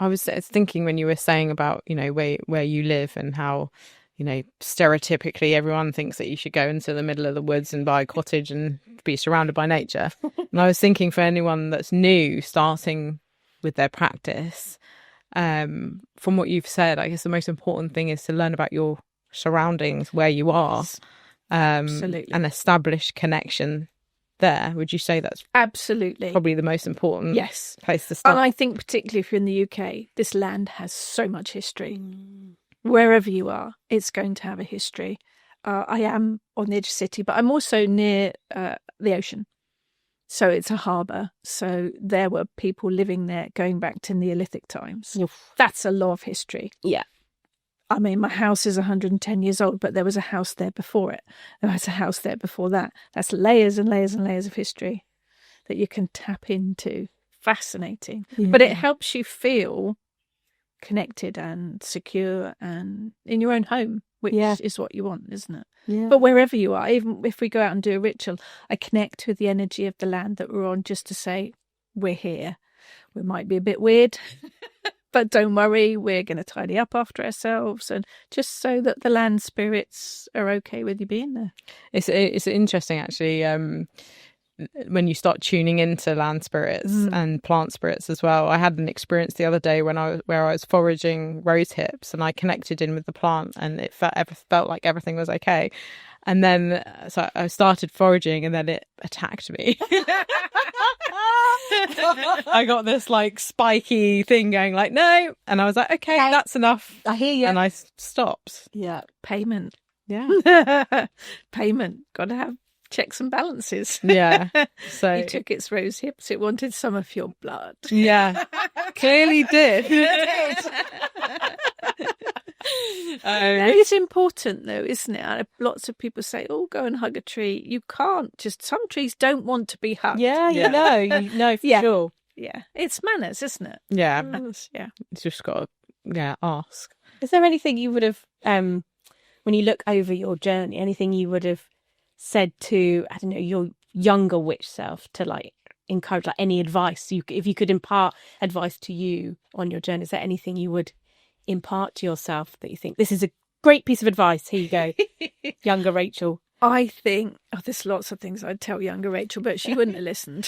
I was thinking when you were saying about, where you live and how, stereotypically everyone thinks that you should go into the middle of the woods and buy a cottage and be surrounded by nature. And I was thinking, for anyone that's new, starting with their practice, from what you've said, I guess the most important thing is to learn about your surroundings, where you are, Absolutely. and establish connection there. Would you say that's absolutely probably the most important place to start? And I think particularly if you're in the UK, this land has so much history. Wherever you are, it's going to have a history. I am on the edge of the city, but I'm also near the ocean. So it's a harbour. So there were people living there going back to Neolithic times. Oof. That's a lot of history. Yeah. I mean, my house is 110 years old, but there was a house there before it. There was a house there before that. That's layers and layers and layers of history that you can tap into. Fascinating. Yeah. But it helps you feel connected and secure and in your own home, which is what you want, isn't it? Yeah. But wherever you are, even if we go out and do a ritual, I connect with the energy of the land that we're on, just to say, we're here. We might be a bit weird, but don't worry, we're going to tidy up after ourselves, and just so that the land spirits are okay with you being there. It's interesting, actually, when you start tuning into land spirits and plant spirits as well. I had an experience the other day where I was foraging rose hips, and I connected in with the plant, and it felt like everything was okay. And then so I started foraging, and then it attacked me. I got this like spiky thing going, like, no, and I was like, okay, that's enough. I hear you. And I stopped. Yeah, payment. Yeah, payment. Got to have checks and balances. Yeah. So you took its rose hips. It wanted some of your blood. Yeah, clearly did. It's important though, isn't it? Lots of people say, "Oh, go and hug a tree." You can't. Just some trees don't want to be hugged. Yeah, you know for sure. Yeah, it's manners, isn't it? Yeah, Yeah. it's just got to ask. Is there anything you would have, when you look over your journey, anything you would have said to, I don't know, your younger witch self to like encourage, like any advice if you could impart advice to you on your journey? Is there anything you would impart to yourself that you think this is a great piece of advice? Here you go, younger Rachel. I think there's lots of things I'd tell younger Rachel, but she wouldn't have listened.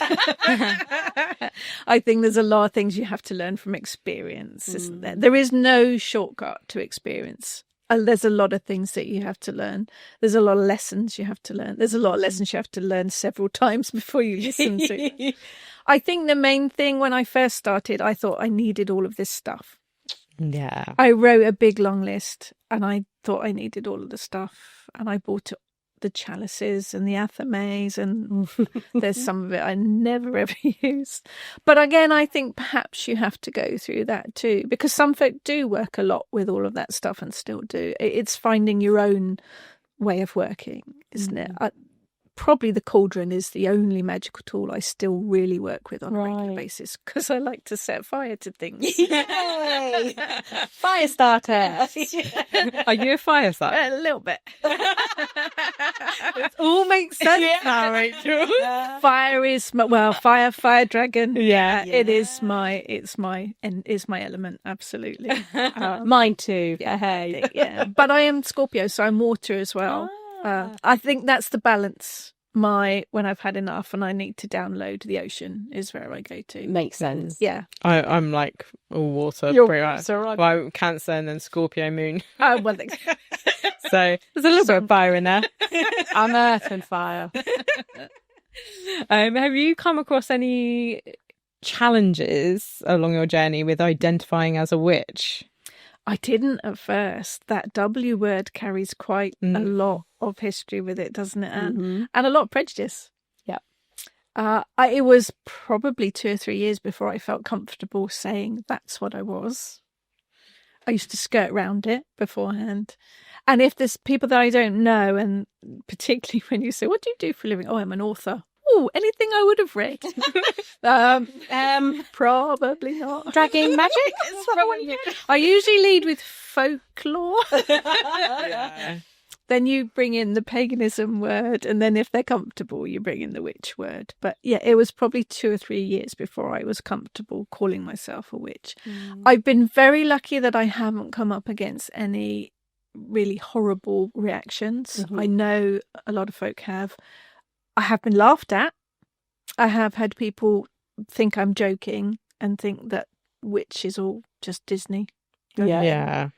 I think there's a lot of things you have to learn from experience, isn't there? There is no shortcut to experience. There's a lot of things that you have to learn. There's a lot of lessons you have to learn. There's a lot of lessons you have to learn several times before you listen to it. I think the main thing when I first started, I thought I needed all of this stuff. Yeah. I wrote a big long list and I thought I needed all of the stuff, and I bought the chalices and the athames, and there's some of it I never ever use. But again, I think perhaps you have to go through that too, because some folk do work a lot with all of that stuff and still do. It's finding your own way of working, isn't it? Probably the cauldron is the only magical tool I still really work with on a regular basis, because I like to set fire to things. Yay! Fire starter. Are you a fire starter? A little bit. It all makes sense now, Rachel. Fire is fire dragon. Yeah. It is my element. Absolutely. Mine too. Yeah. But I am Scorpio, so I'm water as well. I think that's the balance. When I've had enough and I need to download, the ocean is where I go to. Makes sense. Yeah. I'm like all water. You're pretty much. so right. Well, Cancer and then Scorpio moon. Oh, well, so there's a little bit of fire in there. I'm earth and fire. Have you come across any challenges along your journey with identifying as a witch? I didn't at first. That W word carries quite a lot of history with it, doesn't it, Anne? And a lot of prejudice. Yeah. It was probably 2 or 3 years before I felt comfortable saying that's what I was. I used to skirt around it beforehand. And if there's people that I don't know, and particularly when you say, what do you do for a living? Oh, I'm an author. Oh, anything I would have read. Probably not. Dragging magic? I usually lead with folklore. Yeah. Then you bring in the paganism word, and then if they're comfortable, you bring in the witch word. But yeah, it was probably 2 or 3 years before I was comfortable calling myself a witch. I've been very lucky that I haven't come up against any really horrible reactions. I know a lot of folk have. I have been laughed at. I have had people think I'm joking and think that witch is all just Disney. Yeah.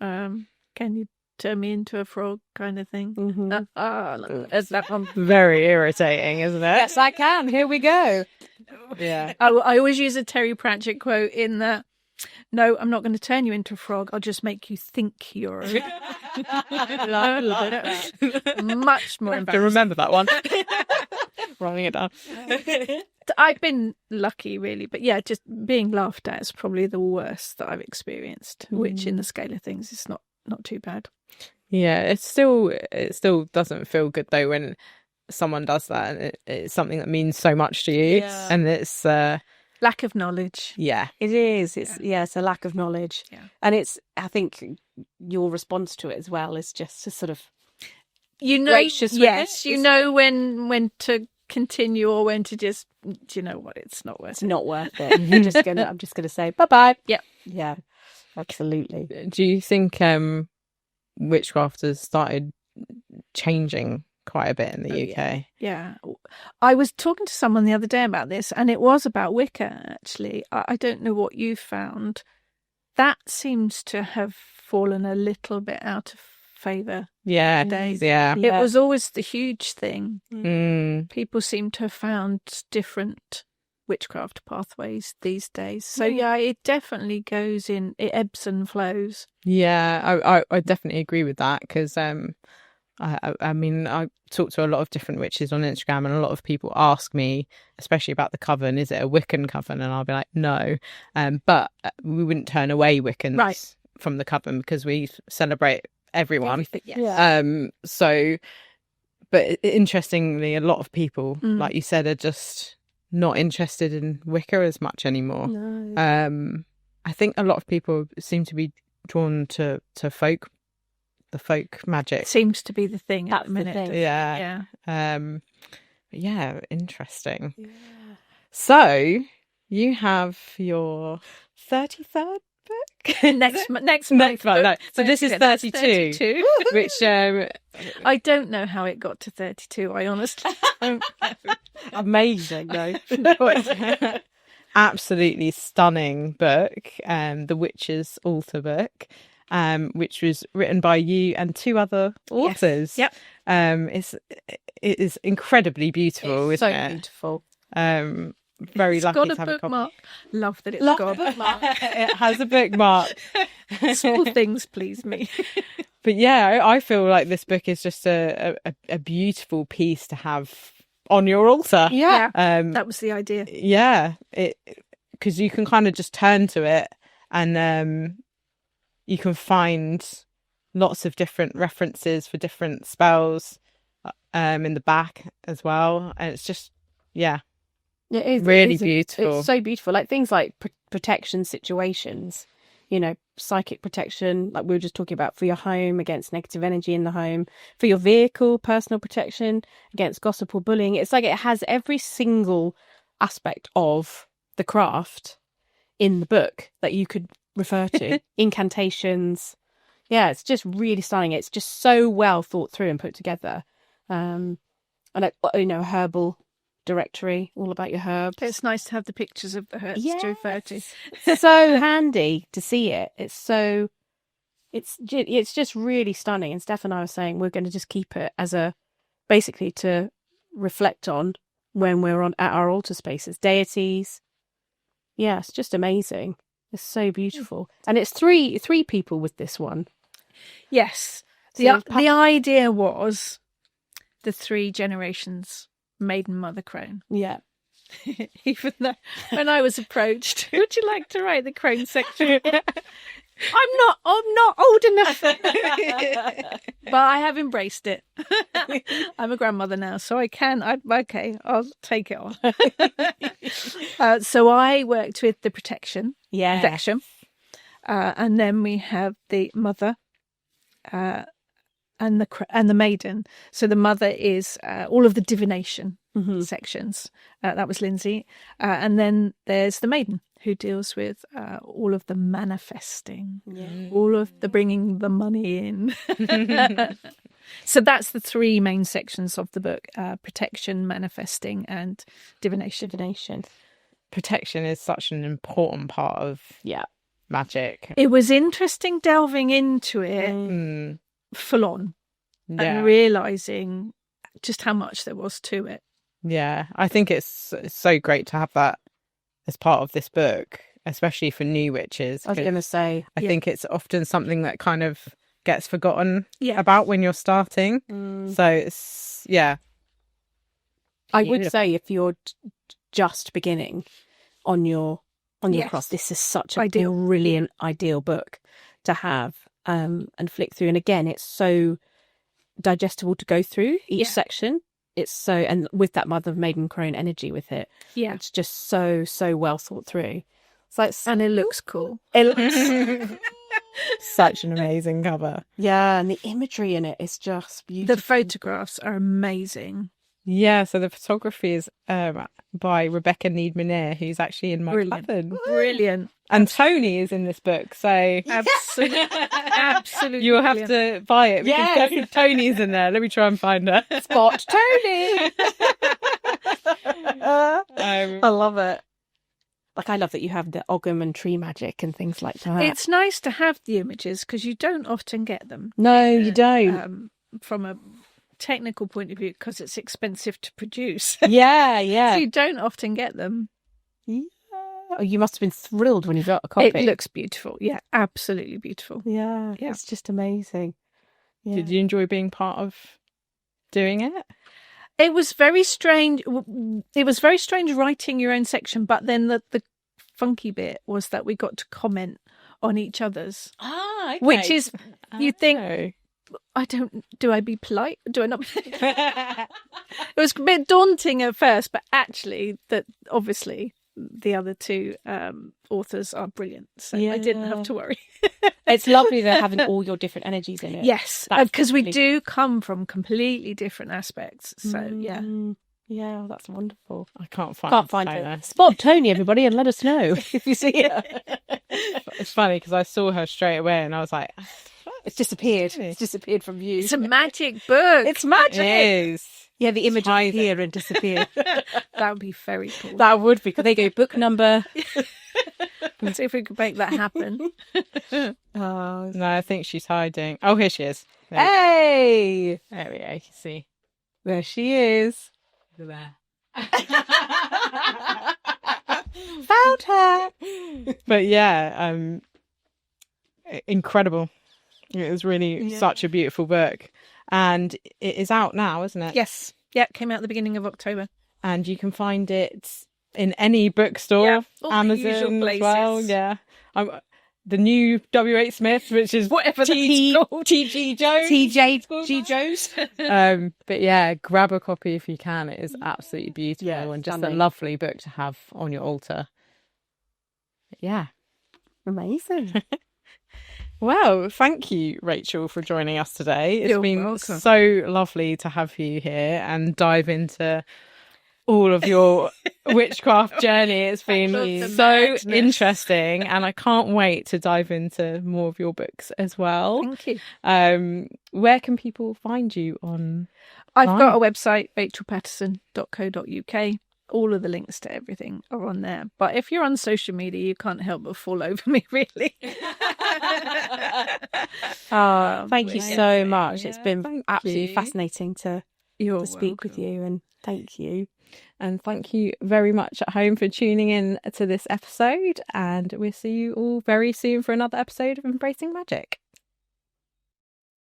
Can you turn me into a frog kind of thing? It's that one very irritating, isn't it? Yes, I can. Here we go. Yeah. I always use a Terry Pratchett quote in that, no, I'm not going to turn you into a frog. I'll just make you think you're a much more embarrassing. To remember that one. Writing it down. I've been lucky, really, but yeah, just being laughed at is probably the worst that I've experienced. Which, in the scale of things, is not too bad. Yeah, it still doesn't feel good though when someone does that, and it's something that means so much to you, and it's lack of knowledge. Yeah, it is. It's a lack of knowledge, and I think your response to it as well is just to sort of. You know, gracious yes, you know when to continue or when to just, do you know what, it's not worth it. It's not worth it. I'm just gonna say bye-bye. Yep. Yeah, absolutely. Do you think witchcraft has started changing quite a bit in the UK? Yeah. I was talking to someone the other day about this, and it was about Wicca, actually. I don't know what you found. That seems to have fallen a little bit out of favour. Yeah. It was always the huge thing. People seem to have found different witchcraft pathways these days. So yeah, it definitely it ebbs and flows. Yeah, I definitely agree with that, because I mean, I talk to a lot of different witches on Instagram, and a lot of people ask me, especially about the coven, is it a Wiccan coven? And I'll be like, no. But we wouldn't turn away Wiccans from the coven because we celebrate everyone. Yes. So, but interestingly, a lot of people, like you said, are just not interested in Wicca as much anymore. No. I think a lot of people seem to be drawn to the folk magic. Seems to be the thing at That's the minute. the thing. Yeah. Yeah. Yeah, interesting. Yeah. So you have your 33rd book? Next Next month. No. So this is 32. 32. Which I don't know how it got to 32. I honestly don't know. amazing though. Absolutely stunning book, The Witch's Altar book, which was written by you and 2 other authors. Yep. It is incredibly beautiful, It's isn't so it? beautiful. Very It's lucky got to a have a copy. bookmark. Love that it's Love got the bookmark. It has a bookmark. Small things please me. But yeah, I feel like this book is just a beautiful piece to have on your altar. Yeah. That was the idea. Yeah, because you can kind of just turn to it and you can find lots of different references for different spells in the back as well, and it's just It is really beautiful. It's so beautiful. Like things like protection situations, psychic protection, like we were just talking about, for your home against negative energy in the home, for your vehicle, personal protection against gossip or bullying. It's like it has every single aspect of the craft in the book that you could refer to. Incantations. Yeah, it's just really stunning. It's just so well thought through and put together. And herbal directory, all about your herbs. It's nice to have the pictures of the herbs to refer to. So handy to see it. It's just really stunning. And Steph and I were saying we're going to just keep it as basically to reflect on when we're at our altar spaces, deities. Yeah, it's just amazing. It's so beautiful. And it's three people with this one. Yes. So The idea was the 3 generations maiden mother crone. Yeah. Even though when I was approached, would you like to write the crone section? I'm not old enough. But I have embraced it. I'm a grandmother now, so I can. I'll take it on. So I worked with the protection section. And then we have the mother and the maiden. So the mother is all of the divination sections. That was Lizzy. And then there's the maiden, who deals with all of the manifesting, all of the bringing the money in. So that's the 3 main sections of the book: protection, manifesting, and divination. Protection is such an important part of magic. It was interesting delving into it full on and realising just how much there was to it. Yeah, I think it's so great to have that as part of this book, especially for new witches. I was going to say, I think it's often something that kind of gets forgotten Yeah. about when you're starting. So it's, yeah. I would say if you're just beginning on your Yes. cross, this is such a Ideal. brilliant, ideal book to have and flick through. And again, it's so digestible to go through each section. It's so, and with that mother of maiden crone energy with it, Yeah. it's just so well thought through. So it's, And it looks cool. it looks Such an amazing cover. yeah, and the imagery in it is just beautiful. The photographs are amazing. Yeah, so the photography is by Rebecca Needmanier, who's actually in my Brilliant. coven. Brilliant. And Tony is in this book, so Absolutely. you'll have to buy it because Yes. Tony's in there. Let me try and find her. Spot Tony. Um, I love it. Like, I love that you have the Ogham and tree magic and things like that. It's nice to have the images because you don't often get them No, you don't. from a technical point of view because it's expensive to produce. Yeah. So you don't often get them. Oh, you must have been thrilled when you got a copy. It looks beautiful. Yeah, absolutely beautiful. Yeah, Yeah. it's just amazing. Yeah. Did you enjoy being part of doing it? It was very strange. It was very strange writing your own section, but then the funky bit was that we got to comment on each other's. Okay. which is, you think, Oh. do I be polite? Do I not? It was a bit daunting at first, but actually, that obviously the other two authors are brilliant, so I didn't have to worry. It's lovely that having all your different energies in it. Yes, That's because we lovely. do come from completely different aspects. So yeah, Yeah, that's wonderful. I can't find it. it. Spot Tony, everybody, and let us know if you see it. It's funny because I saw her straight away and I was like, It's disappeared. It's disappeared from view. it's a magic book. It's magic. it is. Yeah, the image will hiding. appear and disappear. That would be very cool. That would be. There you go. Book number. Let's see if we can make that happen. Oh, No, I think she's hiding. Oh, here she is. hey, There we go. You can see. there she is. There. Found her. But yeah, incredible. It was really such a beautiful book. And it is out now, isn't it? Yes, yeah, it came out at the beginning of October. And you can find it in any bookstore, all the usual Amazon as places. well. Yeah. The new W.H. Smith, which is Whatever T.G. Jones. TJ Jones. But yeah, grab a copy if you can. It is absolutely beautiful and just stunning. a lovely book to have on your altar. Yeah. Amazing. Well, thank you, Rachel, for joining us today. It's You're been welcome. so lovely to have you here and dive into all of your witchcraft journey. It's been love the so madness. interesting, and I can't wait to dive into more of your books as well. Thank you. Where can people find you on? I've got a website, rachelpatterson.co.uk. All of the links to everything are on there. But if you're on social media, you can't help but fall over me, really. Thank you so much. It's been thank absolutely you. fascinating to You're speak with you, and thank you. And thank you very much at home for tuning in to this episode. And we'll see you all very soon for another episode of Embracing Magic.